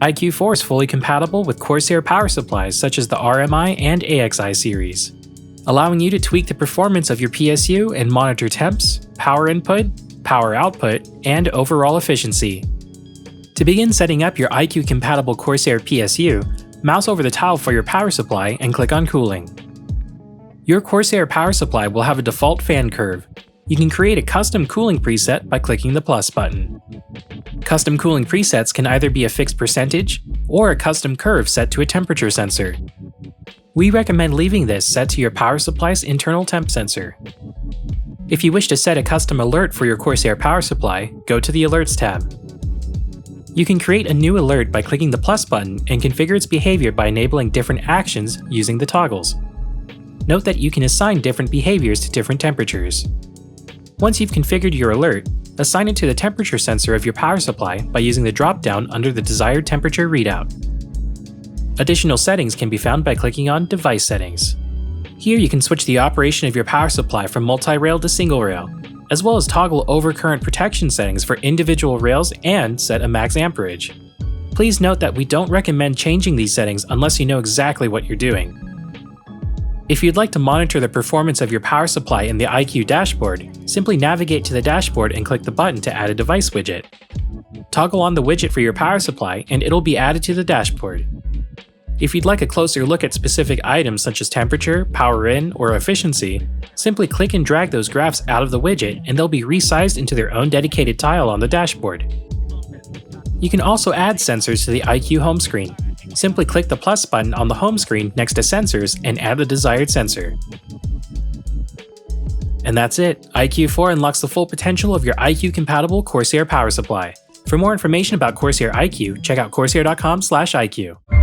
IQ4 is fully compatible with Corsair power supplies such as the RMI and AXI series, allowing you to tweak the performance of your PSU and monitor temps, power input, power output, and overall efficiency. To begin setting up your IQ-compatible Corsair PSU, mouse over the tile for your power supply and click on Cooling. Your Corsair power supply will have a default fan curve. You can create a custom cooling preset by clicking the plus button. Custom cooling presets can either be a fixed percentage or a custom curve set to a temperature sensor. We recommend leaving this set to your power supply's internal temp sensor. If you wish to set a custom alert for your Corsair power supply, go to the Alerts tab. You can create a new alert by clicking the plus button and configure its behavior by enabling different actions using the toggles. Note that you can assign different behaviors to different temperatures. Once you've configured your alert, assign it to the temperature sensor of your power supply by using the drop-down under the desired temperature readout. Additional settings can be found by clicking on Device Settings. Here you can switch the operation of your power supply from multi-rail to single rail, as well as toggle overcurrent protection settings for individual rails and set a max amperage. Please note that we don't recommend changing these settings unless you know exactly what you're doing. If you'd like to monitor the performance of your power supply in the IQ dashboard, simply navigate to the dashboard and click the button to add a device widget. Toggle on the widget for your power supply and it'll be added to the dashboard. If you'd like a closer look at specific items such as temperature, power in, or efficiency, simply click and drag those graphs out of the widget and they'll be resized into their own dedicated tile on the dashboard. You can also add sensors to the IQ home screen. Simply click the plus button on the home screen next to Sensors and add the desired sensor. And that's it! IQ4 unlocks the full potential of your IQ-compatible Corsair power supply. For more information about Corsair IQ, check out corsair.com/IQ.